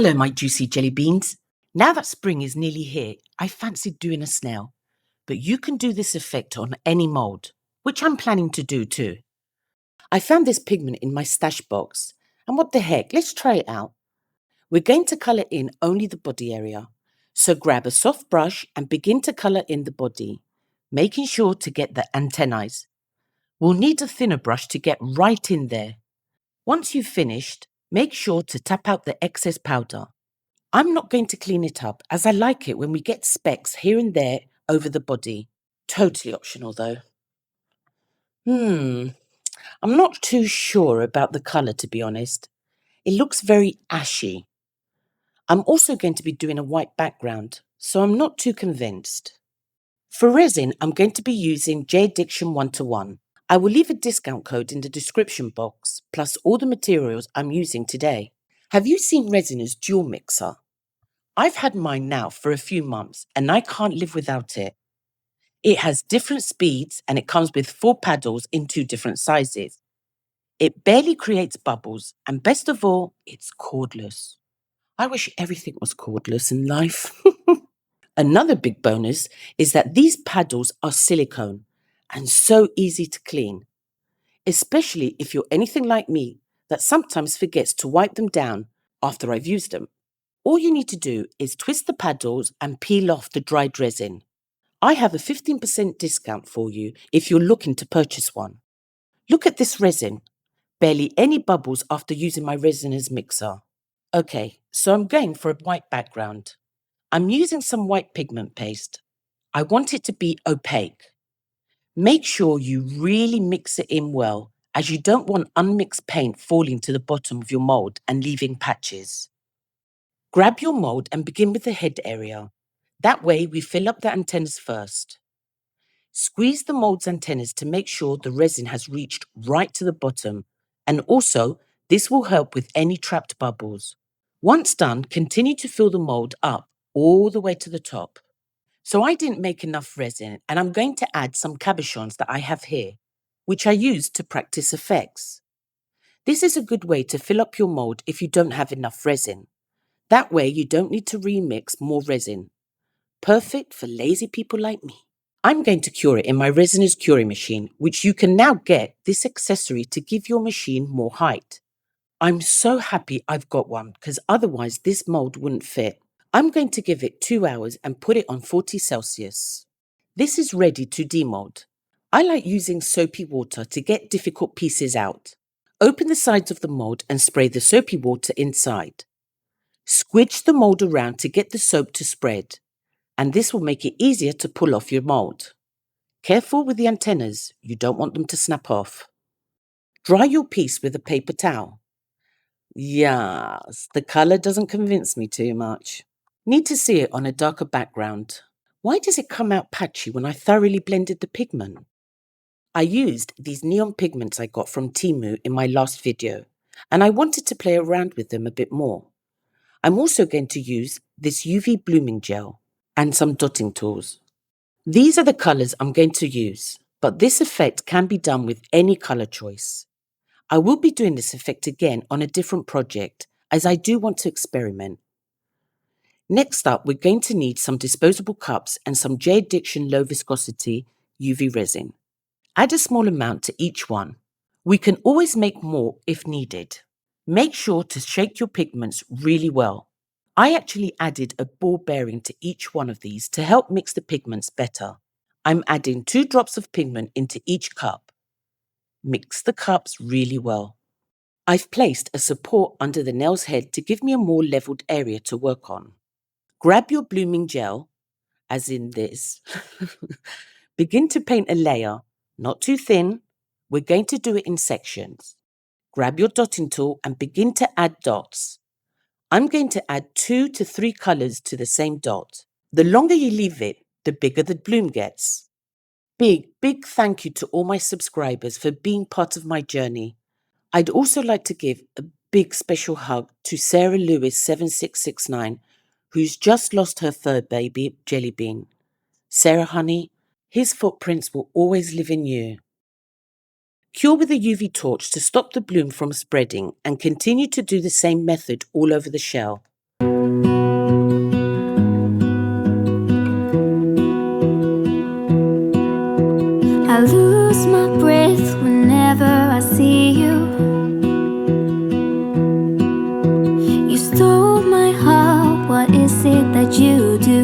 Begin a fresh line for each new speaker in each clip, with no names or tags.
Hello, my juicy jelly beans. Now that spring is nearly here, I fancied doing a snail. But you can do this effect on any mould, which I'm planning to do too. I found this pigment in my stash box, and what the heck, let's try it out. We're going to colour in only the body area. So grab a soft brush and begin to colour in the body, making sure to get the antennae. We'll need a thinner brush to get right in there. Once you've finished, make sure to tap out the excess powder. I'm not going to clean it up as I like it when we get specks here and there over the body. Totally optional though. I'm not too sure about the colour, to be honest. It looks very ashy. I'm also going to be doing a white background, so I'm not too convinced. For resin, I'm going to be using J-Addiction 1-to-1. I will leave a discount code in the description box, plus all the materials I'm using today. Have you seen Resin's dual mixer? I've had mine now for a few months and I can't live without it. It has different speeds and it comes with 4 paddles in 2 different sizes. It barely creates bubbles and best of all, it's cordless. I wish everything was cordless in life. Another big bonus is that these paddles are silicone and so easy to clean, especially if you're anything like me that sometimes forgets to wipe them down after I've used them. All you need to do is twist the paddles and peel off the dried resin. I have a 15% discount for you if you're looking to purchase one. Look at this resin. Barely any bubbles after using my Resin's mixer. Okay, so I'm going for a white background. I'm using some white pigment paste. I want it to be opaque. Make sure you really mix it in well, as you don't want unmixed paint falling to the bottom of your mould and leaving patches. Grab your mould and begin with the head area. That way we fill up the antennas first. Squeeze the mould's antennas to make sure the resin has reached right to the bottom, and also this will help with any trapped bubbles. Once done, continue to fill the mould up all the way to the top. So I didn't make enough resin and I'm going to add some cabochons that I have here, which I use to practice effects. This is a good way to fill up your mould if you don't have enough resin. That way you don't need to remix more resin. Perfect for lazy people like me. I'm going to cure it in my Resin's curing machine, which you can now get this accessory to give your machine more height. I'm so happy I've got one because otherwise this mould wouldn't fit. I'm going to give it 2 hours and put it on 40 Celsius. This is ready to demold. I like using soapy water to get difficult pieces out. Open the sides of the mould and spray the soapy water inside. Squidge the mould around to get the soap to spread, and this will make it easier to pull off your mould. Careful with the antennas, you don't want them to snap off. Dry your piece with a paper towel. Yes, the colour doesn't convince me too much. Need to see it on a darker background. Why does it come out patchy when I thoroughly blended the pigment? I used these neon pigments I got from Temu in my last video, and I wanted to play around with them a bit more. I'm also going to use this UV blooming gel and some dotting tools. These are the colours I'm going to use, but this effect can be done with any colour choice. I will be doing this effect again on a different project as I do want to experiment. Next up, we're going to need some disposable cups and some J-Addiction low viscosity UV resin. Add a small amount to each one. We can always make more if needed. Make sure to shake your pigments really well. I actually added a ball bearing to each one of these to help mix the pigments better. I'm adding 2 drops of pigment into each cup. Mix the cups really well. I've placed a support under the nail's head to give me a more levelled area to work on. Grab your blooming gel, as in this. Begin to paint a layer, not too thin. We're going to do it in sections. Grab your dotting tool and begin to add dots. I'm going to add 2 to 3 colours to the same dot. The longer you leave it, the bigger the bloom gets. Big thank you to all my subscribers for being part of my journey. I'd also like to give a big special hug to Sarah Lewis 7669, who's just lost her fur baby, Jellybean. Sarah, honey, his footprints will always live in you. Cure with a UV torch to stop the bloom from spreading and continue to do the same method all over the shell.
I lose my breath whenever I see you. You stole my heart, what is it that you do?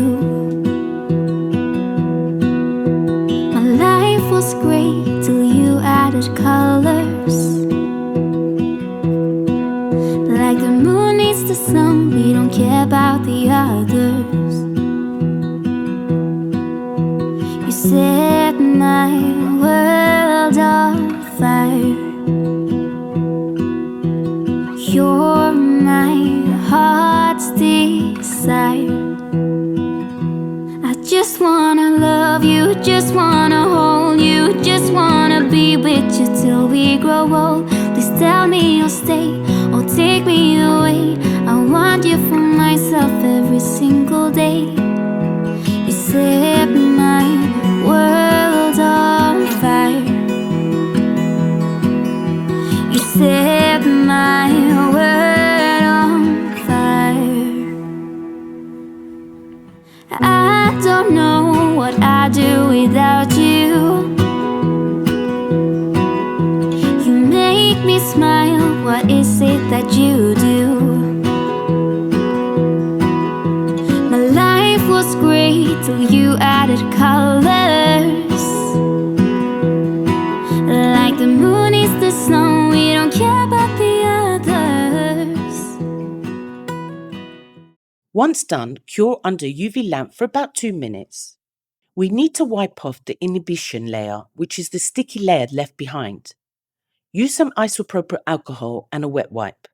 My life was great till you added colors. Like the moon needs the sun, we don't care about the others. You set my world on fire. You're my heart's desire. I just wanna love you, just wanna hold you, just wanna be with you till we grow old. Please tell me you'll stay or take me away. I want you for myself every single day. You set my world on fire. You set my world on fire. I don't know what I'd do without you. You make me smile, what is it that you do? My life was great till you added colors. Like the moon is the snow, we don't care about the others.
Once done, cure under UV lamp for about 2 minutes. We need to wipe off the inhibition layer, which is the sticky layer left behind. Use some isopropyl alcohol and a wet wipe.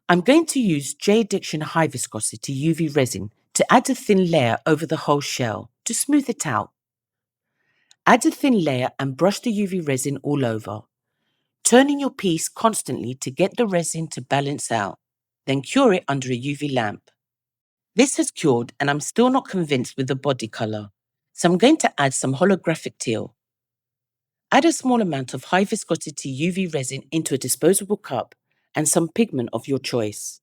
I'm going to use J Addiction High Viscosity UV Resin to add a thin layer over the whole shell to smooth it out. Add a thin layer and brush the UV resin all over, turning your piece constantly to get the resin to balance out. Then cure it under a UV lamp. This has cured and I'm still not convinced with the body colour, so I'm going to add some holographic teal. Add a small amount of high viscosity UV resin into a disposable cup and some pigment of your choice.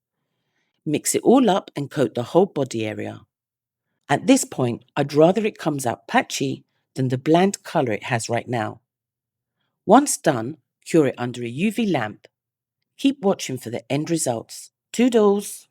Mix it all up and coat the whole body area. At this point, I'd rather it comes out patchy than the bland colour it has right now. Once done, cure it under a UV lamp. Keep watching for the end results. Toodles!